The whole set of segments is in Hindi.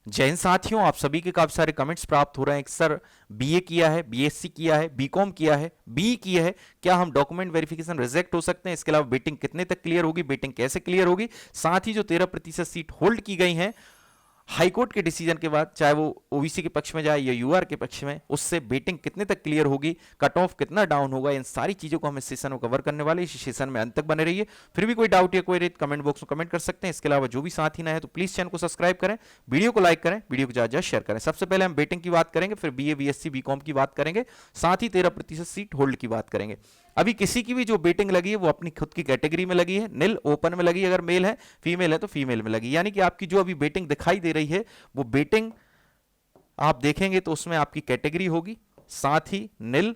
जय हिंद साथियों, आप सभी के काफी सारे कमेंट्स प्राप्त हो रहे हैं कि सर बीए किया है, बीएससी किया है, बीकॉम किया है, बीई किया है, क्या हम डॉक्यूमेंट वेरिफिकेशन रिजेक्ट हो सकते हैं? इसके अलावा बेटिंग कितने तक क्लियर होगी, बेटिंग कैसे क्लियर होगी, साथ ही जो 13% सीट होल्ड की गई हैं हाईकोर्ट के डिसीजन के बाद, चाहे वो ओबीसी के पक्ष में जाए या यूआर के पक्ष में, उससे बेटिंग कितने तक क्लियर होगी, कट ऑफ कितना डाउन होगा, इन सारी चीजों को हम इस सेशन में कवर करने वाले। इस सेशन में अंत तक बने रहिए। फिर भी कोई डाउट या कोई रेट कमेंट बॉक्स में कमेंट कर सकते हैं। इसके अलावा जो भी साथी ना है तो प्लीज चैनल को सब्सक्राइब करें, वीडियो को लाइक करें, वीडियो को ज्यादा ज्यादा शेयर करें। सबसे पहले हम बेटिंग की बात करेंगे, फिर बीए बीएससी बीकॉम की बात करेंगे, साथ ही 13% सीट होल्ड की बात करेंगे। अभी किसी की भी जो बेटिंग लगी है वो अपनी खुद की कैटेगरी में लगी है, निल ओपन में लगी, अगर मेल है, फीमेल है तो फीमेल में लगी। यानी कि आपकी जो अभी बेटिंग दिखाई दे रही है वो बेटिंग आप देखेंगे तो उसमें आपकी कैटेगरी होगी, साथ ही निल,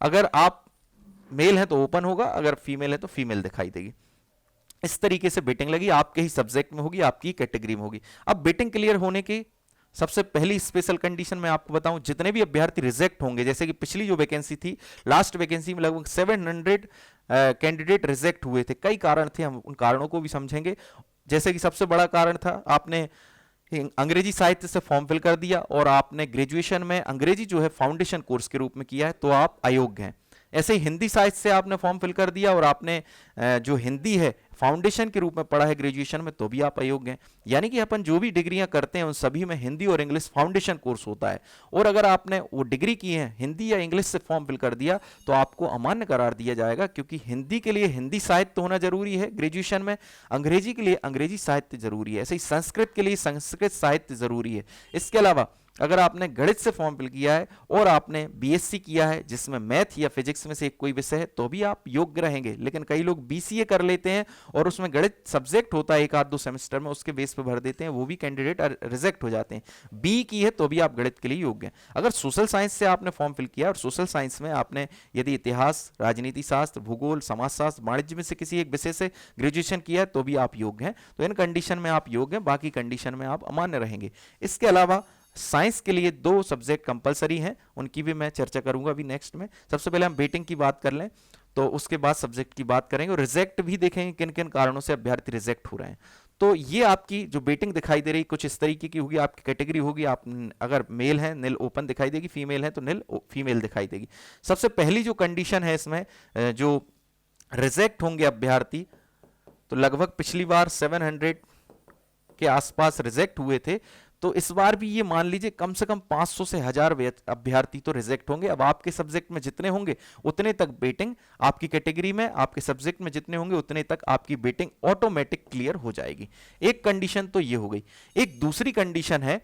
अगर आप मेल है तो ओपन होगा, अगर फीमेल है तो फीमेल दिखाई देगी। इस तरीके से बेटिंग लगी, आपके ही सब्जेक्ट में होगी, आपकी कैटेगरी में होगी। अब बेटिंग क्लियर होने की सबसे पहली स्पेशल कंडीशन मैं आपको बताऊं, जितने भी अभ्यर्थी रिजेक्ट होंगे, जैसे कि पिछली जो वैकेंसी थी, लास्ट वैकेंसी में लगभग 700 कैंडिडेट रिजेक्ट हुए थे। कई कारण थे, हम उन कारणों को भी समझेंगे। जैसे कि सबसे बड़ा कारण था, आपने अंग्रेजी साहित्य से फॉर्म फिल कर दिया और आपने ग्रेजुएशन में अंग्रेजी जो है फाउंडेशन कोर्स के रूप में किया है, तो आप अयोग्य हैं। ऐसे ही हिंदी साहित्य से आपने फॉर्म फिल कर दिया और आपने जो हिंदी है फाउंडेशन के रूप में पढ़ा है ग्रेजुएशन में, तो भी आप अयोग्य हैं। यानी कि अपन जो भी डिग्रियां करते हैं उन सभी में हिंदी और इंग्लिश फाउंडेशन कोर्स होता है, और अगर आपने वो डिग्री की है हिंदी या इंग्लिश से फॉर्म फिल कर दिया तो आपको अमान्य करार दिया जाएगा, क्योंकि हिंदी के लिए हिंदी साहित्य होना जरूरी है ग्रेजुएशन में, अंग्रेजी के लिए अंग्रेजी साहित्य जरूरी है, ऐसे ही संस्कृत के लिए संस्कृत साहित्य जरूरी है। इसके अलावा अगर आपने गणित से फॉर्म फिल किया है और आपने बीएससी किया है जिसमें मैथ या फिजिक्स में से एक कोई विषय है, तो भी आप योग्य रहेंगे। लेकिन कई लोग बीसीए कर लेते हैं और उसमें गणित सब्जेक्ट होता है एक आध दो सेमेस्टर में, उसके बेस पे भर देते हैं, वो भी कैंडिडेट रिजेक्ट हो जाते हैं। बी की है तो भी आप गणित के लिए योग्य हैं। अगर सोशल साइंस से आपने फॉर्म फिल किया और सोशल साइंस में आपने यदि इतिहास, राजनीति शास्त्र, भूगोल, समाजशास्त्र, वाणिज्य में से किसी एक विषय से ग्रेजुएशन किया है, तो भी आप योग्य हैं। तो इन कंडीशन में आप योग्य हैं, बाकी कंडीशन में आप अमान्य रहेंगे। इसके अलावा साइंस के लिए 2 सब्जेक्ट कंपलसरी हैं, उनकी भी मैं चर्चा करूंगा अभी नेक्स्ट में। सबसे पहले हम बेटिंग की बात कर लें, तो उसके बाद सब्जेक्ट की बात करेंगे और रिजेक्ट भी देखेंगे किन किन कारणों से अभ्यर्थी रिजेक्ट हो रहे हैं। तो ये आपकी जो बेटिंग दिखाई दे रही कुछ इस तरीके की होगी, आपकी कैटेगरी होगी। आप अगर मेल है निल ओपन दिखाई देगी, फीमेल है तो निल फीमेल दिखाई देगी। सबसे पहली जो कंडीशन है इसमें, जो रिजेक्ट होंगे अभ्यर्थी, तो लगभग पिछली बार 700 के आसपास रिजेक्ट हुए थे, तो इस बार भी ये मान लीजिए कम से कम 500 से 1000 अभ्यर्थी तो रिजेक्ट होंगे। अब आपके सब्जेक्ट में जितने होंगे उतने तक बेटिंग, आपकी कैटेगरी में आपके सब्जेक्ट में जितने होंगे उतने तक आपकी बेटिंग ऑटोमेटिक क्लियर हो जाएगी। एक कंडीशन तो ये हो गई। एक दूसरी कंडीशन है,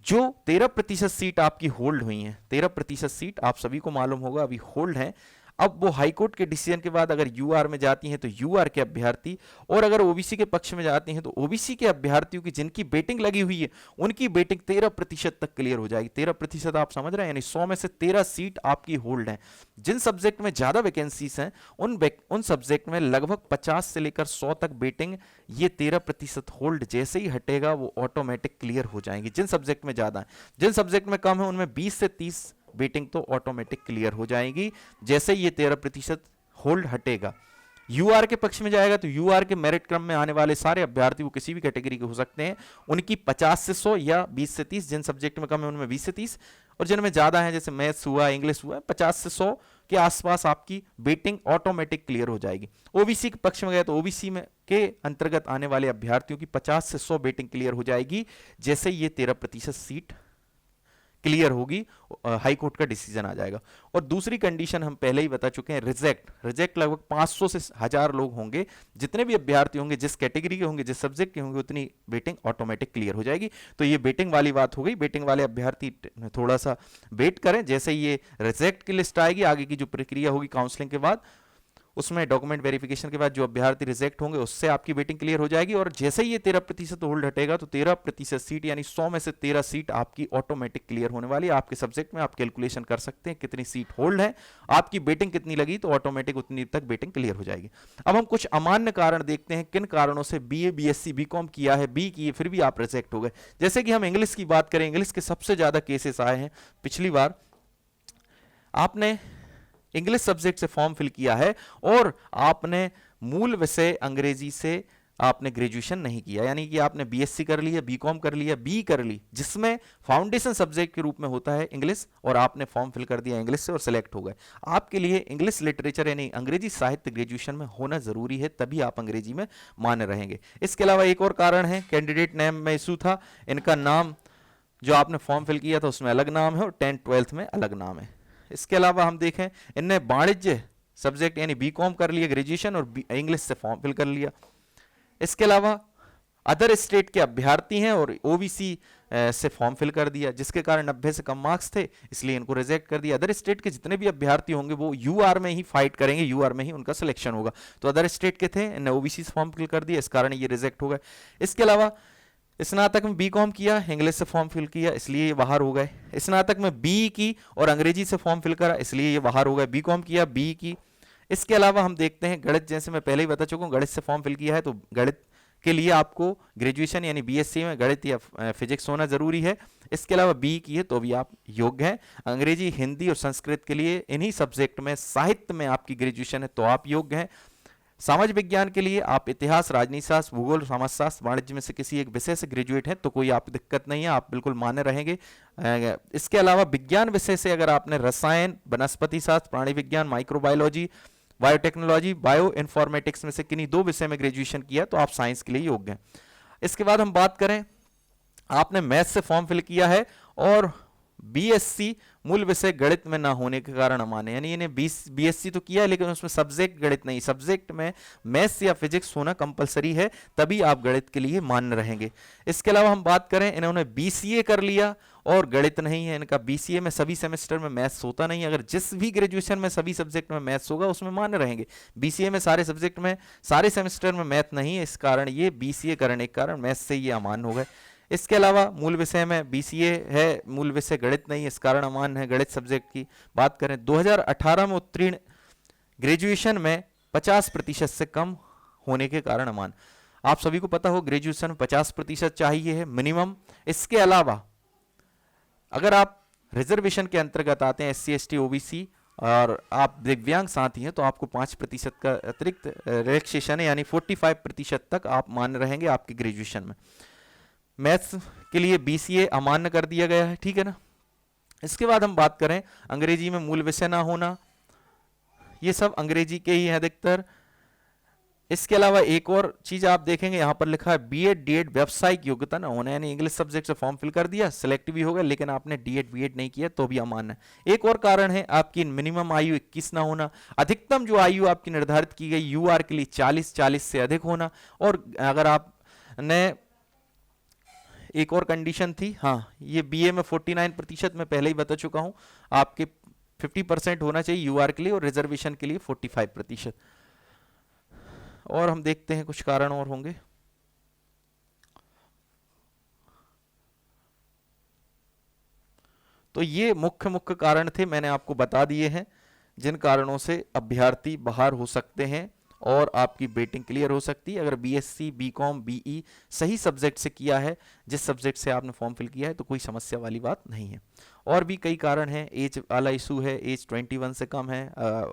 जो 13% सीट आपकी होल्ड हुई हैं, 13% सीट आप सभी को मालूम होगा अभी होल्ड है। अब वो हाईकोर्ट के डिसीजन के बाद अगर यूआर में जाती हैं तो यूआर के अभ्यर्थी, और अगर ओबीसी के पक्ष में जाती हैं तो ओबीसी के अभ्यर्थियों की जिनकी बेटिंग लगी हुई है उनकी बेटिंग 13% तक क्लियर हो जाएगी। 13% आप समझ रहे हैं, यानी 100 में से 13 सीट आपकी होल्ड हैं। जिन सब्जेक्ट में ज्यादा वैकेंसीज हैं उन सब्जेक्ट में लगभग 50 से लेकर 100 तक बेटिंग, ये 13% होल्ड जैसे ही हटेगा वो ऑटोमेटिक क्लियर हो जाएंगी। जिन सब्जेक्ट में ज्यादा है, जिन सब्जेक्ट में कम है उनमें 20 से 30 बेटिंग तो ऑटोमेटिक क्लियर हो जाएगी जैसे ये 13% होल्ड हटेगा। यूआर के पक्ष में जाएगा तो यूआर के मेरिट क्रम में आने वाले सारे अभ्यर्थी वो किसी भी कैटेगरी के हो सकते हैं, उनकी 50 से 100 या 20 से 30, जिन सब्जेक्ट में कम है उनमें 20 से 30, और जिनमें ज्यादा है जैसे मैथ्स हुआ, इंग्लिश हुआ, 50 से 100 के आसपास आपकी बेटिंग ऑटोमेटिक क्लियर हो जाएगी। ओबीसी के पक्ष में गए तो ओबीसी में के अंतर्गत आने वाले अभ्यर्थियों की 50 से 100 बेटिंग क्लियर हो जाएगी जैसे ये 13% सीट क्लियर होगी, हाई कोर्ट का डिसीजन आ जाएगा। और दूसरी कंडीशन हम पहले ही बता चुके हैं, रिजेक्ट लगभग 500 से 1000 लोग होंगे, जितने भी अभ्यर्थी होंगे, जिस कैटेगरी के होंगे, जिस सब्जेक्ट के होंगे, उतनी बेटिंग ऑटोमेटिक क्लियर हो जाएगी। तो ये बेटिंग वाली बात हो गई। बेटिंग वाले अभ्यर्थी थोड़ा सा वेट करें, जैसे ये रिजेक्ट की लिस्ट आएगी, आगे की जो प्रक्रिया होगी काउंसलिंग के बाद, उसमें डॉक्यूमेंट वेरिफिकेशन के बाद जो अभ्यर्थी रिजेक्ट होंगे उससे आपकी वेटिंग क्लियर हो जाएगी। और जैसे ही ये 13% होल्ड हटेगा तो 13% सीट यानी 100 में से 13 सीट आपकी ऑटोमेटिक क्लियर होने वाली है। आपके सब्जेक्ट में आप कैलकुलेशन कर सकते हैं कितनी सीट होल्ड है, आपकी बेटिंग कितनी लगी तो ऑटोमेटिक उतनी तक बेटिंग क्लियर हो जाएगी। अब हम कुछ अमान्य कारण देखते हैं, किन कारणों से बीए बीएससी बीकॉम किया है, बी किए फिर भी आप रिजेक्ट हो गए। जैसे कि हम इंग्लिश की बात करें, इंग्लिश के सबसे ज्यादा केसेस आए हैं। पिछली बार आपने इंग्लिश सब्जेक्ट से फॉर्म फिल किया है और आपने मूल विषय अंग्रेजी से आपने ग्रेजुएशन नहीं किया, यानी कि आपने बीएससी कर लिया, बीकॉम कर लिया, बी कर ली, जिसमें फाउंडेशन सब्जेक्ट के रूप में होता है इंग्लिश, और आपने फॉर्म फिल कर दिया इंग्लिश से और सिलेक्ट हो गए, आपके लिए इंग्लिश लिटरेचर यानी अंग्रेजी साहित्य ग्रेजुएशन में होना जरूरी है, तभी आप अंग्रेजी में मान्य रहेंगे। इसके अलावा एक और कारण है, कैंडिडेट नेम में इशू था, इनका नाम जो आपने फॉर्म फिल किया था उसमें अलग नाम है और 10th-12th में अलग नाम है। इसके अलावा हम देखें, इनने वाणिज्य सब्जेक्ट यानी बीकॉम कर लिया ग्रेजुएशन और इंग्लिश से फॉर्म फिल कर लिया। इसके अलावा अदर स्टेट के अभ्यर्थी हैं और ओबीसी से फॉर्म फिल कर दिया, जिसके कारण 90 से कम मार्क्स थे, इसलिए इनको रिजेक्ट कर दिया। अदर स्टेट के जितने भी अभ्यर्थी होंगे वो यूआर में ही फाइट करेंगे, यूआर में ही उनका सिलेक्शन होगा, तो अदर स्टेट के थे, इन्हें ओबीसी से फॉर्म फिल कर दिया, इस कारण ये रिजेक्ट हो गए। इसके अलावा स्नातक में बीकॉम किया, इंग्लिश से फॉर्म फिल किया, इसलिए ये बाहर हो गए। स्नातक में बी की और अंग्रेजी से फॉर्म फिल करा, इसलिए ये बाहर हो गए। बीकॉम किया, बी की। इसके अलावा हम देखते हैं गणित, जैसे मैं पहले ही बता चुका हूँ, गणित से फॉर्म फिल किया है तो गणित के लिए आपको ग्रेजुएशन यानी बीएससी में गणित या फिजिक्स होना जरूरी है। इसके अलावा बी की है तो भी आप योग्य हैं। अंग्रेजी, हिंदी और संस्कृत के लिए इन्हीं सब्जेक्ट में, साहित्य में आपकी ग्रेजुएशन है तो आप योग्य हैं। समाज विज्ञान के लिए आप इतिहास, राजनीति शास्त्र, भूगोल, समाजशास्त्र, वाणिज्य में से किसी एक विषय से ग्रेजुएट हैं तो कोई आप दिक्कत नहीं है, आप बिल्कुल मान्य रहेंगे। इसके अलावा विज्ञान विषय से अगर आपने रसायन, वनस्पति शास्त्र, प्राणी विज्ञान, माइक्रोबायोलॉजी, बायोटेक्नोलॉजी, बायो इन्फॉर्मेटिक्स में से किन्हीं 2 विषय में ग्रेजुएशन किया तो आप साइंस के लिए योग्य हैं। इसके बाद हम बात करें, आपने मैथ्स से फॉर्म फिल किया है और बीएससी मूल विषय गणित में ना होने के कारण अमान्य, यानी इन्हें बीएससी तो किया है लेकिन उसमें सब्जेक्ट गणित नहीं, सब्जेक्ट में मैथ्स या फिजिक्स होना कंपलसरी है, तभी आप गणित के लिए मान्य रहेंगे। इसके अलावा हम बात करें, इन्होंने बीसीए कर लिया और गणित नहीं है इनका, बीसीए में सभी सेमेस्टर में मैथ्स होता नहीं, अगर जिस भी ग्रेजुएशन में सभी सब्जेक्ट में मैथ्स होगा उसमें मान्य रहेंगे। बीसीए में सारे सब्जेक्ट में, सारे सेमेस्टर में मैथ नहीं है, इस कारण ये बीसीए करने के कारण मैथ्स से ये अमान्य हो गए। इसके अलावा मूल विषय में बीसीए है, मूल विषय गणित नहीं है, इस कारण अमान्य है। गणित सब्जेक्ट की बात करें, 2018 में उत्तीर्ण, ग्रेजुएशन में 50% से कम होने के कारण अमान्य। आप सभी को पता हो ग्रेजुएशन में 50% चाहिए है मिनिमम। इसके अलावा अगर आप रिजर्वेशन के अंतर्गत आते हैं, SC ST OBC और आप दिव्यांग साथी हैं तो आपको 5% का अतिरिक्त रिलैक्सेशन है, यानी 45% तक आप मान्य रहेंगे आपकी ग्रेजुएशन में। मैथ्स के लिए बीसीए अमान्य कर दिया गया है, ठीक है ना। इसके बाद हम बात करें, अंग्रेजी में मूल विषय ना होना, ये सब अंग्रेजी के ही हैं अधिकतर। इसके अलावा एक और चीज आप देखेंगे, यहां पर लिखा है बीएड डीएड व्यावसायिक योग्यता ना होना, यानी इंग्लिश सब्जेक्ट से फॉर्म फिल कर दिया, सिलेक्ट भी हो गया, लेकिन आपने डीएड बीएड नहीं किया तो भी अमान्य है। एक और कारण है आपकी मिनिमम आयु 21 ना होना, अधिकतम जो आयु आपकी निर्धारित की गई यूआर के लिए 40 से अधिक होना, और अगर आपने एक और कंडीशन थी, हाँ ये बीए में 49%, मैं पहले ही बता चुका हूं, आपके 50% होना चाहिए यूआर के लिए और रिजर्वेशन के लिए 45%। और हम देखते हैं कुछ कारण और होंगे। तो ये मुख्य कारण थे, मैंने आपको बता दिए हैं जिन कारणों से अभ्यर्थी बाहर हो सकते हैं और आपकी वेटिंग क्लियर हो सकती है। अगर बीएससी, बीकॉम, बीई सही सब्जेक्ट से किया है, जिस सब्जेक्ट से आपने फॉर्म फिल किया है, तो कोई समस्या वाली बात नहीं है। और भी कई कारण हैं, एज वाला इशू है, एज 21 से कम है,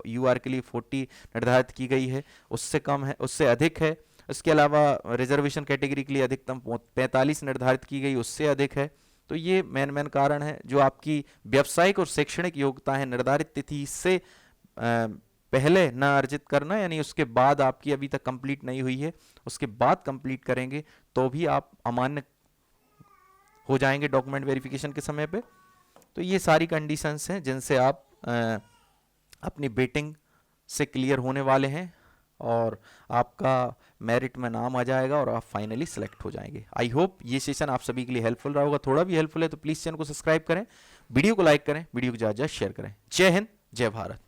यूआर के लिए 40 निर्धारित की गई है, उससे कम है, उससे अधिक है। इसके अलावा रिजर्वेशन कैटेगरी के लिए अधिकतम 45 निर्धारित की गई, उससे अधिक है। तो ये मेन कारण है। जो आपकी व्यावसायिक और शैक्षणिक योग्यता है, निर्धारित तिथि से पहले ना अर्जित करना, यानी उसके बाद आपकी अभी तक कंप्लीट नहीं हुई है, उसके बाद कंप्लीट करेंगे तो भी आप अमान्य हो जाएंगे डॉक्यूमेंट वेरिफिकेशन के समय पे। तो ये सारी कंडीशंस हैं जिनसे आप अपनी वेटिंग से क्लियर होने वाले हैं और आपका मेरिट में नाम आ जाएगा और आप फाइनली सिलेक्ट हो जाएंगे। आई होप ये सेशन आप सभी के लिए हेल्पफुल रहा होगा। थोड़ा भी हेल्पफुल है तो प्लीज़ चैनल को सब्सक्राइब करें, वीडियो को लाइक करें, वीडियो को ज़्यादा शेयर करें। जय हिंद, जय भारत।